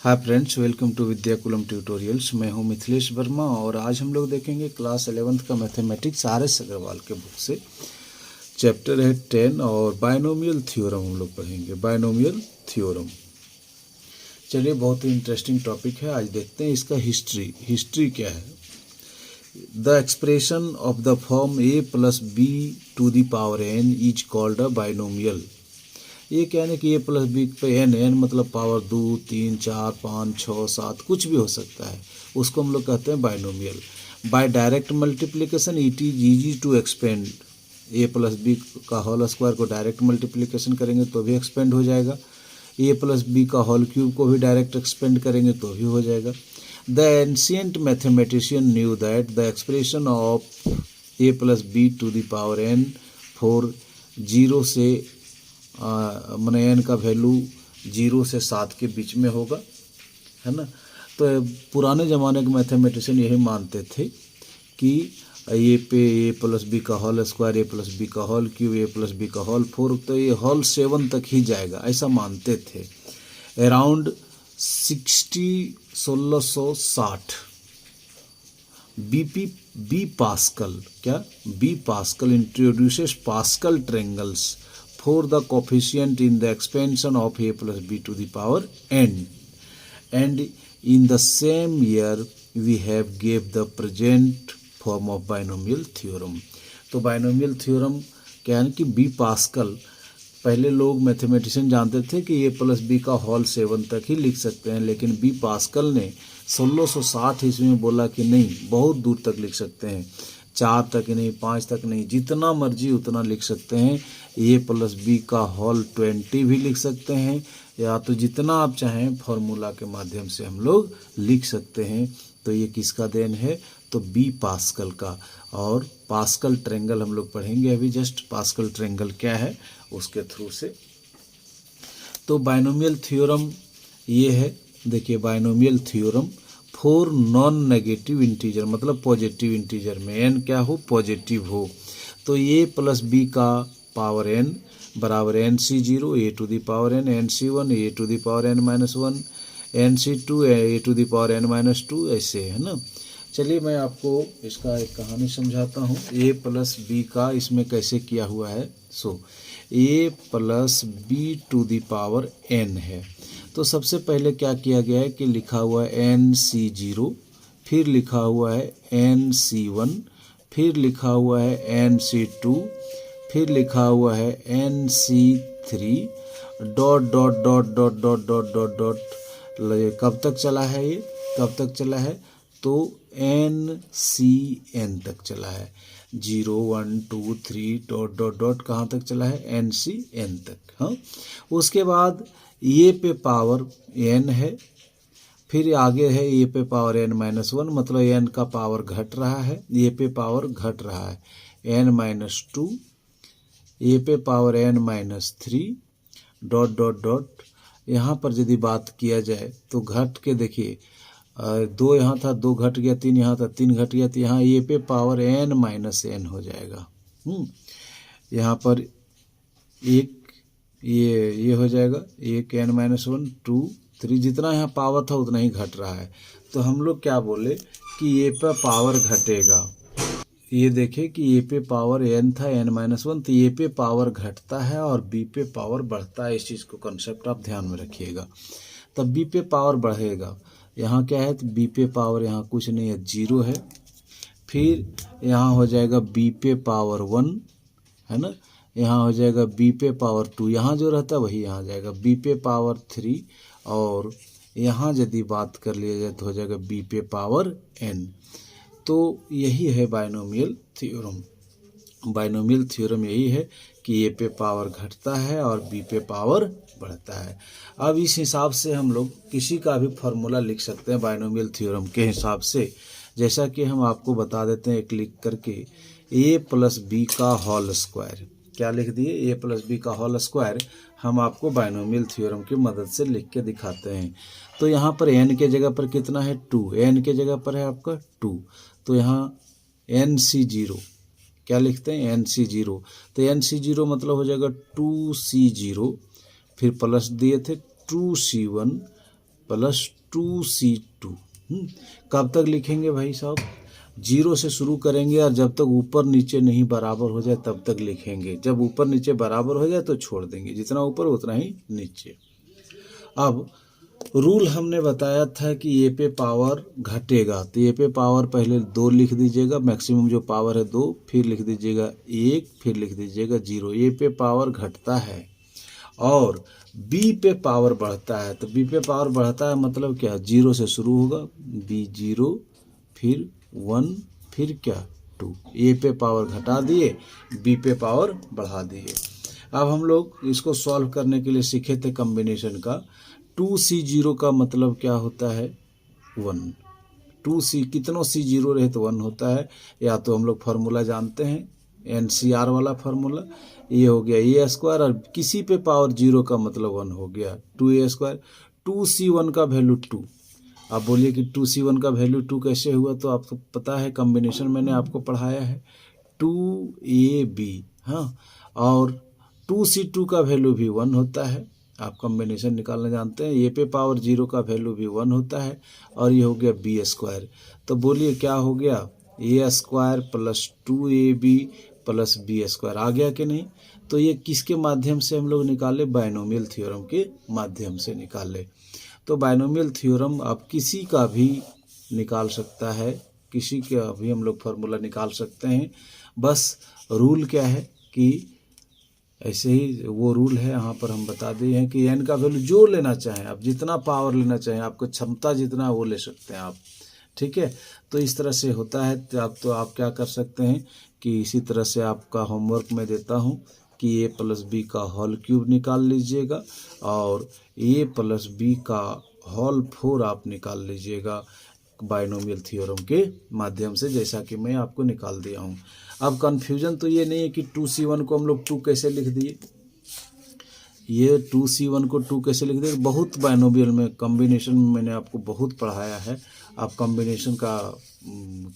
Hi friends, welcome to Vidyakulam tutorials. मैं हूं मिथिलेश वर्मा और आज हम लोग देखेंगे क्लास 11th का मैथमेटिक्स RS अग्रवाल के बुक से। चैप्टर है 10 और बायनोमियल थ्योरम हम लोग पढ़ेंगे। बायनोमियल थ्योरम, चलिए बहुत ही इंटरेस्टिंग टॉपिक है। आज देखते हैं इसका हिस्ट्री क्या है। The expression of the form a + b to the power n is called a binomial. ये क्या है कि a + b पे n मतलब पावर 2, 3, 4, 5, 6, 7 कुछ भी हो सकता है, उसको हम लोग कहते हैं binomial. By direct multiplication it is easy to expand. a + b का होल स्क्वायर को डायरेक्ट मल्टीप्लिकेशन करेंगे तो भी एक्सपेंड हो जाएगा, a + b का होल क्यूब को भी डायरेक्ट एक्सपेंड करेंगे तो भी हो जाएगा। The ancient mathematician knew that the expression of a + b to the power n for 0 से मैंने एन का वैल्यू 0 से 7 के बीच में होगा, है ना। तो पुराने ज़माने के मैथमेटिशियन यही मानते थे कि ये पे a + b का होल स्क्वायर, a + b का होल क्यूब, a + b का होल 4, तो ये होल 7 तक ही जाएगा, ऐसा मानते थे। Around 1660 B Pascal introduces Pascal triangles for the coefficient in the expansion of a + b to the power n, and in the same year we have gave the present form of binomial theorem। तो binomial theorem क्या है कि B pascal, पहले लोग mathematician जानते थे कि a + b का होल 7 तक ही लिख सकते हैं, लेकिन बी पास्कल ने 1660 ईस्वी में बोला कि नहीं, बहुत दूर तक लिख सकते हैं, 4 तक नहीं, 5 तक नहीं, जितना मर्जी उतना लिख सकते हैं। a + b का होल 20 भी लिख सकते हैं, या तो जितना आप चाहें फॉर्मूला के माध्यम से हम लोग लिख सकते हैं। तो ये किसका देन है? तो बी पास्कल का। और पास्कल ट्रायंगल हम लोग पढ़ेंगे अभी, जस्ट पास्कल ट्रायंगल क्या है उसके थ्रू से। तो बाइनोमियल थ्योरम ये है, देखिए binomial theorem for non negative integer, मतलब पॉजिटिव इंटीजर में n क्या हो, पॉजिटिव हो। तो a + b का पावर n बराबर nc0 a to the power n, nc1 a to the power n - 1, nc2 a to the power n - 2, ऐसे है ना। चलिए मैं आपको इसका एक कहानी समझाता हूँ। a + b का इसमें कैसे किया हुआ है। सो a + b to the power n है, तो सबसे पहले क्या किया गया है कि लिखा हुआ है nc0, फिर लिखा हुआ है nc1, फिर लिखा हुआ है nc2, फिर लिखा हुआ है nc3, dot dot dot dot dot dot dot dot. कब तक चला है ये, कब तक चला है? तो ncn तक चला है। 0, 1, 2, 3 डॉट डॉट डॉट कहाँ तक चला है? ncn तक। हाँ, उसके बाद ये पे पावर n है, फिर आगे है ये पे पावर n - 1, मतलब n का पावर घट रहा है, ये पे पावर घट रहा है, n - 2, ये पे power n - 3 dot dot dot. यहाँ पर यदि बात किया जाए तो घट के देखिए, 2 यहाँ था, 2 घट गया, 3 यहाँ था, 3 घट गया, तो यहाँ ये पे पावर n - n हो जाएगा। यहाँ पर एक ये हो जाएगा, एक n - 1, 2, 3, जितना यहाँ पावर था उतना ही घट रहा है। तो हम लोग क्या बोले कि ये पे पावर घटेगा। ये देखें कि ये पे पावर n था, n - 1, तो ये पे पावर घटता है और b पे पावर बढ़ता है। इस चीज़ को कंसेप्ट आप ध्यान में रखिएगा। तब b पे पावर बढ़ेगा। यहाँ क्या है? तो b पे पावर यहाँ कुछ नहीं है, 0 है। फिर यहाँ हो जाएगा b पे पावर 1, है ना। यहाँ हो जाएगा b पे पावर 2, यहाँ जो रहता है वही यहाँ जाएगा, b पे पावर 3, और यहाँ यदि बात कर लिया जाए तो हो जाएगा b पे पावर n। तो यही है बाइनोमियल थ्योरम। बाइनोमियल थ्योरम यही है कि ए पे पावर घटता है और बी पे पावर बढ़ता है। अब इस हिसाब से हम लोग किसी का भी फॉर्मूला लिख सकते हैं बाइनोमियल थ्योरम के हिसाब से। जैसा कि हम आपको बता देते हैं एक लिख करके, a + b का होल स्क्वायर, क्या लिख दिए? a + b का होल स्क्वायर हम आपको बाइनोमियल थ्योरम की मदद से लिख के दिखाते हैं। तो यहाँ पर n के जगह पर कितना है? 2, n के जगह पर है आपका 2, तो यहाँ nc0 क्या लिखते हैं? nc0, तो nc0 मतलब हो जाएगा 2c0, फिर प्लस दिए थे 2c1 प्लस 2C2। कब तक लिखेंगे भाई साहब? 0 से शुरू करेंगे और जब तक ऊपर नीचे नहीं बराबर हो जाए तब तक लिखेंगे। जब ऊपर नीचे बराबर हो जाए तो छोड़ देंगे, जितना ऊपर उतना ही नीचे। अब रूल हमने बताया था कि ए पे पावर घटेगा, तो ए पे पावर पहले 2 लिख दीजिएगा, मैक्सिमम जो पावर है 2, फिर लिख दीजिएगा 1, फिर लिख दीजिएगा 0। ए पे पावर घटता है और बी पे पावर बढ़ता है, तो बी पे पावर बढ़ता है मतलब क्या? 0 से शुरू होगा, बी 0, फिर 1, फिर क्या? 2। ए पे पावर घटा दिए, बी पे पावर बढ़ा दिए। अब हम लोग इसको सॉल्व करने के लिए सीखे थे कॉम्बिनेशन का। 2C0 का मतलब क्या होता है? 1। 2C कितनों C0 रहे तो 1 होता है। या तो हम लोग फार्मूला जानते हैं, NCR वाला फार्मूला, ये हो गया ए स्क्वायर, और किसी पे पावर 0 का मतलब 1 हो गया 2A स्क्वायर। 2C1 का वैल्यू 2। आप बोलिए कि 2C1 का वैल्यू 2 कैसे हुआ? तो आपको पता है कॉम्बिनेशन मैंने आपको पढ़ाया है 2AB, हाँ, और 2C2 का वैल्यू भी 1 होता है। आप कॉम्बिनेशन निकालना जानते हैं। ए पे पावर 0 का वैल्यू भी 1 होता है, और ये हो गया बी स्क्वायर। तो बोलिए क्या हो गया? A square plus 2AB plus B square. आ गया कि नहीं? तो ये किसके माध्यम से हम लोग निकाले? बाइनोमियल थ्योरम के माध्यम से निकाले। तो बाइनोमियल थ्योरम आप किसी का भी निकाल सकता है, किसी का भी हम लोग फार्मूला निकाल सकते हैं। बस रूल क्या है कि ऐसे ही वो रूल है, यहाँ पर हम बता दिए हैं कि n का वैल्यू जो लेना चाहें आप, जितना पावर लेना चाहें, आपको क्षमता जितना वो ले सकते हैं आप, ठीक है। तो इस तरह से होता है। तो आप क्या कर सकते हैं कि इसी तरह से आपका होमवर्क मैं देता हूँ कि a प्लस बी का होल क्यूब निकाल लीजिएगा और a प्लस बी का होल 4 आप निकाल लीजिएगा बाइनोमियल थ्योरम के माध्यम से, जैसा कि मैं आपको निकाल दिया हूँ। अब कन्फ्यूजन तो ये नहीं है कि 2C1 को हम लोग 2 कैसे लिख दिए, ये 2C1 को 2 कैसे लिख दिए। बहुत बाइनोमियल में कॉम्बिनेशन में मैंने आपको बहुत पढ़ाया है। आप कॉम्बिनेशन का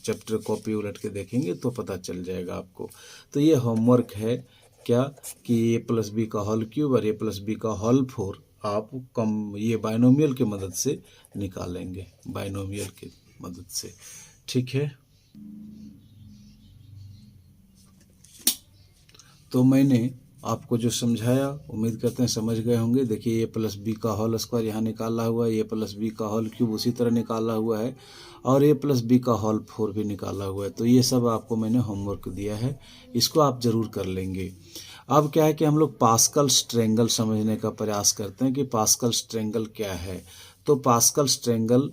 चैप्टर कॉपी उलट के देखेंगे तो पता चल जाएगा आपको। तो ये होमवर्क है क्या कि ए प्लस बी का होल क्यूब और ए प्लस बी का होल 4 आप ये बाइनोमियल की मदद से निकालेंगे, बाइनोमियल की मदद से, ठीक है। तो मैंने आपको जो समझाया उम्मीद करते हैं समझ गए होंगे। देखिए ए प्लस बी का होल स्क्वायर यहाँ निकाला हुआ है, ए प्लस बी का होल क्यूब उसी तरह निकाला हुआ है, और ए प्लस बी का होल 4 भी निकाला हुआ है। तो ये सब आपको मैंने होमवर्क दिया है, इसको आप ज़रूर कर लेंगे। अब क्या है कि हम लोग पास्कल स्ट्रेंगल समझने का प्रयास करते हैं कि पास्कल स्ट्रेंगल क्या है। तो पास्कल स्ट्रेंगल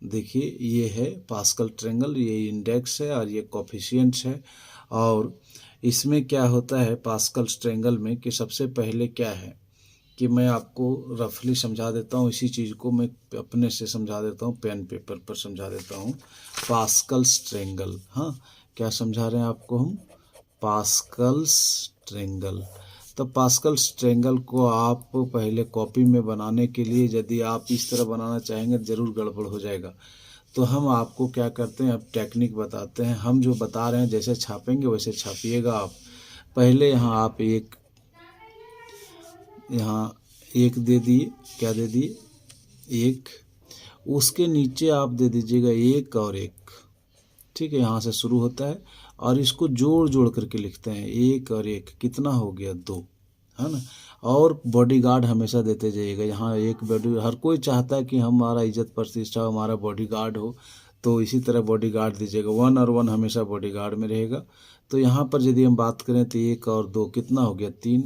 देखिए ये है पास्कल ट्रेंगल, ये इंडेक्स है और ये कोफिशिएंट्स है। और इसमें क्या होता है पास्कल स्ट्रेंगल में कि सबसे पहले क्या है कि मैं आपको रफली समझा देता हूँ, इसी चीज़ को मैं अपने से समझा देता हूँ, पेन पेपर पर समझा देता हूँ। पास्कल स्ट्रेंगल, हाँ क्या समझा रहे हैं आपको हम? Pascal strangle. तो पास्कल स्ट्रेंगल को आप पहले कॉपी में बनाने के लिए यदि आप इस तरह बनाना चाहेंगे ज़रूर गड़बड़ हो जाएगा। तो हम आपको क्या करते हैं, अब टेक्निक बताते हैं। हम जो बता रहे हैं जैसे छापेंगे वैसे छापिएगा आप। पहले यहाँ आप यहाँ एक दे दिए, क्या दे दिए? 1। उसके नीचे आप दे दीजिएगा 1 और 1, ठीक है। यहाँ से शुरू होता है और इसको जोड़ जोड़ करके लिखते हैं, 1 और 1 कितना हो गया? 2, है ना। और बॉडीगार्ड हमेशा देते जाइएगा। यहाँ एक बॉडी, हर कोई चाहता है कि हमारा इज्जत प्रतिष्ठा हमारा बॉडीगार्ड हो, तो इसी तरह बॉडीगार्ड दीजिएगा। 1 और 1 हमेशा बॉडीगार्ड में रहेगा। तो यहाँ पर यदि हम बात करें तो 1 और 2 कितना हो गया? 3,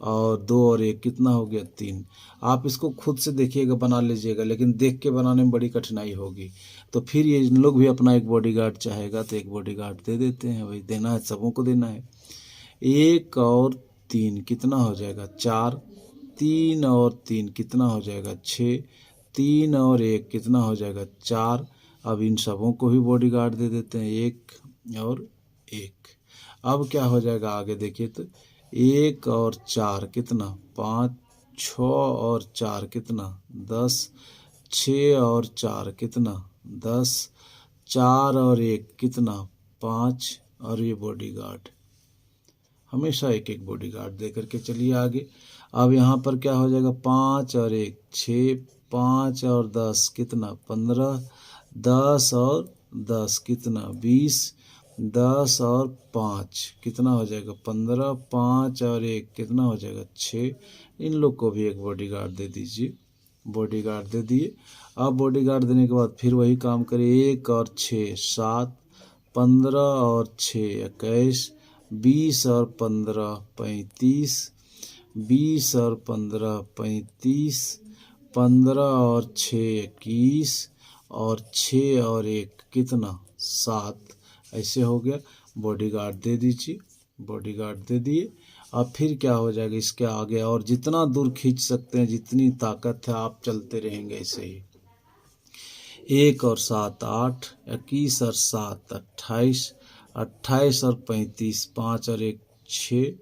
और 2 और 1 कितना हो गया? 3। आप इसको खुद से देखिएगा, बना लीजिएगा, लेकिन देख के बनाने में बड़ी कठिनाई होगी। तो फिर ये इन लोग भी अपना एक बॉडीगार्ड चाहेगा तो एक बॉडीगार्ड दे देते हैं, भाई देना है, सबों को देना है। 1 और 3 कितना हो जाएगा? 4। 3 और 3 कितना हो जाएगा? 6। 3 और 1 कितना हो जाएगा? 4। अब इन सबों को भी बॉडीगार्ड दे देते हैं, 1 और 1। अब क्या हो जाएगा आगे देखिए तो 1 और 4 कितना? 5। 6 और 4 कितना? 10। 6 और 4 कितना? 10। 4 और 1 कितना? 5। और ये बॉडीगार्ड, हमेशा एक एक बॉडीगार्ड दे करके चलिए आगे। अब यहाँ पर क्या हो जाएगा? 5 और 1 6, 5 और 10 कितना 15, 10 और 10 कितना 20, 10 और 5 कितना हो जाएगा 15, 5 और 1 कितना हो जाएगा 6। इन लोग को भी एक बॉडीगार्ड दे दीजिए, बॉडीगार्ड दे दिए। अब बॉडीगार्ड देने के बाद फिर वही काम करिए, 1 और 6 7, 15 और 6 21, 20 और 15 35, 20 और 15 35, 15 और 6 21 और 6 और 1 कितना 7। ऐसे हो गया, बॉडीगार्ड दे दीजिए, बॉडीगार्ड दे दिए। अब फिर क्या हो जाएगा इसके आगे, और जितना दूर खींच सकते हैं, जितनी ताकत है आप चलते रहेंगे ऐसे ही। 1 और 7 8, 21 और 7 28, 28 और 35, 5 और 1 6,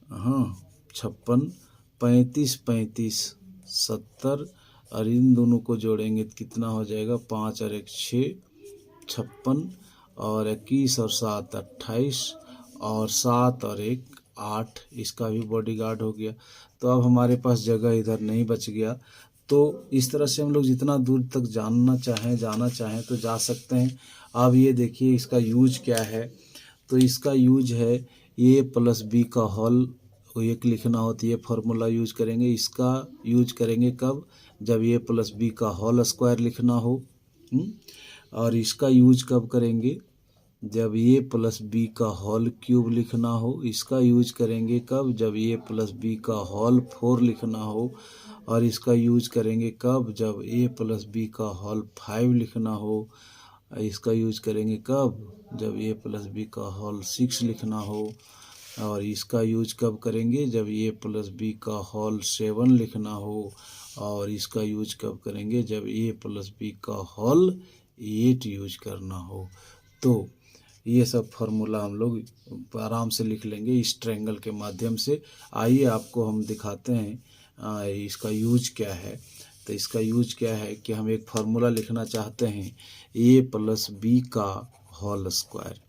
हाँ 56, 35 35 70, और इन दोनों को जोड़ेंगे तो कितना हो जाएगा 5 और 1 6, 56, और 21 और 7 28, और 7 और 1 8, इसका भी बॉडीगार्ड हो गया। तो अब हमारे पास जगह इधर नहीं बच गया। तो इस तरह से हम लोग जितना दूर तक जाना चाहें तो जा सकते हैं। अब ये देखिए इसका यूज क्या है, तो इसका यूज है ए प्लस बी का होल एक लिखना होती है, फार्मूला यूज करेंगे। इसका यूज करेंगे कब, जब ए प्लस बी का होल स्क्वायर लिखना हो। और इसका यूज कब करेंगे, जब ए प्लस बी का होल क्यूब लिखना हो। इसका यूज करेंगे कब, जब ए प्लस बी का होल 4 लिखना हो। और इसका यूज करेंगे कब, जब ए प्लस बी का होल 5 लिखना हो। इसका यूज करेंगे कब, जब ए प्लस बी का होल 6 लिखना हो। और इसका यूज कब करेंगे, जब ए प्लस बी का होल 7 लिखना हो। और इसका यूज कब करेंगे, जब ए प्लस बी का होल 8 यूज करना हो। तो ये सब फार्मूला हम लोग आराम से लिख लेंगे इस ट्रायंगल के माध्यम से। आइए आपको हम दिखाते हैं इसका यूज क्या है। तो इसका यूज क्या है कि हम एक फार्मूला लिखना चाहते हैं, ए प्लस बी का होल स्क्वायर।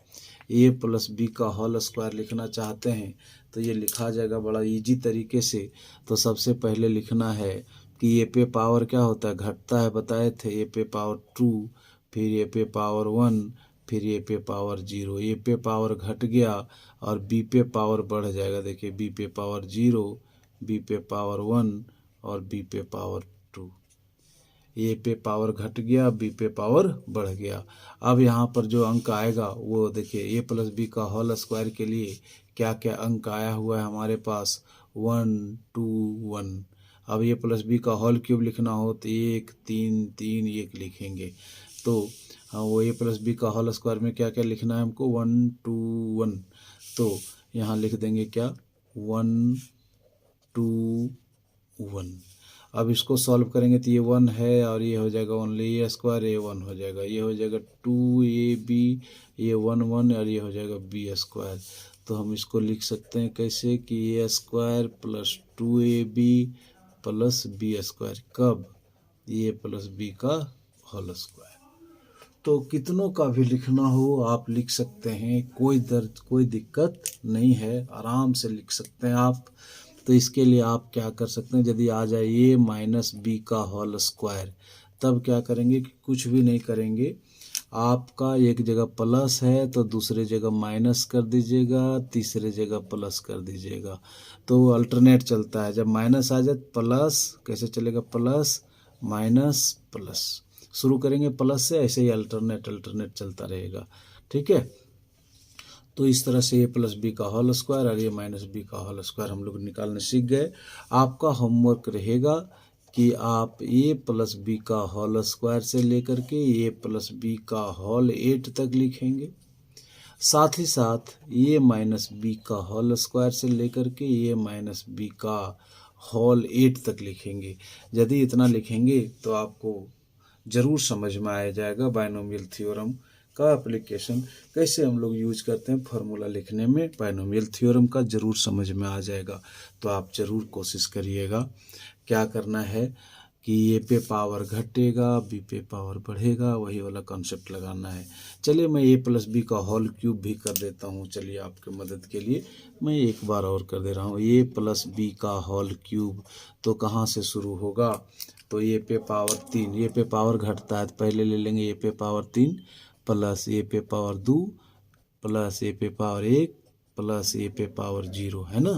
ए प्लस बी का होल स्क्वायर लिखना चाहते हैं तो ये लिखा जाएगा बड़ा इजी तरीके से। तो सबसे पहले लिखना है कि ए पे पावर क्या होता है, घटता है, बताए थे। ए पे पावर 2, फिर ए पे पावर 1, फिर ए पे पावर 0। ए पे पावर घट गया और बी पे पावर बढ़ जाएगा। देखिए बी पे पावर 0, बी पे पावर 1 और बी पे पावर 2। ए पे पावर घट गया, बी पे पावर बढ़ गया। अब यहाँ पर जो अंक आएगा वो देखिए, ए प्लस बी का होल स्क्वायर के लिए क्या क्या अंक आया हुआ है हमारे पास, 1 2 1। अब ए प्लस बी का होल क्यूब लिखना हो तो 1 3 3 1 लिखेंगे। तो हाँ, वो ए प्लस बी का होल स्क्वायर में क्या क्या लिखना है हमको, 1 2 1। तो यहाँ लिख देंगे क्या, 1 2 1। अब इसको सॉल्व करेंगे तो ये 1 है और ये हो जाएगा ओनली ए स्क्वायर, ए 1 हो जाएगा। ये हो जाएगा 2ab, ये 1 1 और ये हो जाएगा बी स्क्वायर। तो हम इसको लिख सकते हैं कैसे कि A square plus 2ab plus B square, कब, ए प्लस बी का होल स्क्वायर। तो कितनों का भी लिखना हो आप लिख सकते हैं, कोई दिक्कत नहीं है, आराम से लिख सकते हैं आप। तो इसके लिए आप क्या कर सकते हैं, यदि आ जाए ए माइनस बी का होल स्क्वायर, तब क्या करेंगे कि कुछ भी नहीं करेंगे। आपका एक जगह प्लस है तो दूसरे जगह माइनस कर दीजिएगा, तीसरे जगह प्लस कर दीजिएगा। तो अल्टरनेट चलता है, जब माइनस आ जाए प्लस कैसे चलेगा, प्लस माइनस प्लस। शुरू करेंगे प्लस से, ऐसे ही अल्टरनेट चलता रहेगा। ठीक है, तो इस तरह से ए प्लस बी का होल स्क्वायर और ए माइनस बी का होल स्क्वायर हम लोग निकालने सीख गए। आपका होमवर्क रहेगा कि आप ए प्लस बी का होल स्क्वायर से लेकर के ए प्लस बी का होल 8 तक लिखेंगे। साथ ही साथ ए माइनस बी का होल स्क्वायर से लेकर के ए माइनस बी का होल 8 तक लिखेंगे। यदि इतना लिखेंगे तो आपको ज़रूर समझ में आ जाएगा बायनोमियल थ्योरम का एप्लीकेशन कैसे हम लोग यूज करते हैं फार्मूला लिखने में। बायनोमियल थ्योरम का ज़रूर समझ में आ जाएगा। तो आप ज़रूर कोशिश करिएगा। क्या करना है कि ए पे पावर घटेगा, बी पे पावर बढ़ेगा, वही वाला कॉन्सेप्ट लगाना है। चलिए मैं ए प्लस बी का होल क्यूब भी कर देता हूँ। चलिए आपके मदद के लिए मैं एक बार और कर दे रहा हूँ। ए प्लस बी का होल क्यूब तो कहाँ से शुरू होगा, तो ए पे पावर 3, ए पे पावर घटता है तो पहले ले लेंगे ए पे पावर 3 प्लस ए पे पावर 2 प्लस ए पे पावर 1 प्लस ए पे पावर 0, है ना।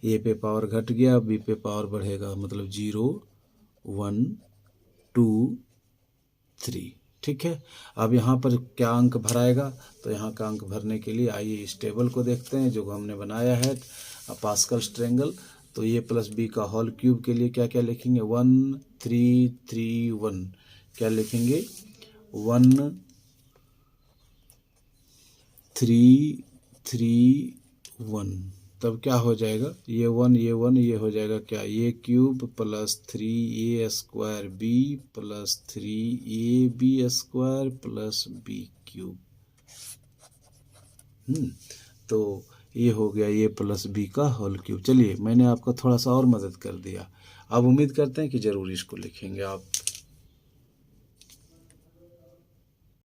ए पे पावर घट गया, बी पे पावर बढ़ेगा, मतलब 0 1 2 3। ठीक है, अब यहाँ पर क्या अंक भराएगा, तो यहाँ का अंक भरने के लिए आइए इस टेबल को देखते हैं जो हमने बनाया है पास्कल्स ट्रायंगल। तो ए प्लस बी का होल क्यूब के लिए क्या क्या लिखेंगे, 1 3 3 1, क्या लिखेंगे 1 3 3 1, तब क्या हो जाएगा, ये 1 ये 1 ये हो जाएगा क्या, A cube plus 3 A square B plus 3 A B square plus B cube. तो ये हो गया ए प्लस बी का होल क्यूब। चलिए मैंने आपको थोड़ा सा और मदद कर दिया, अब उम्मीद करते हैं कि ज़रूर इसको लिखेंगे आप।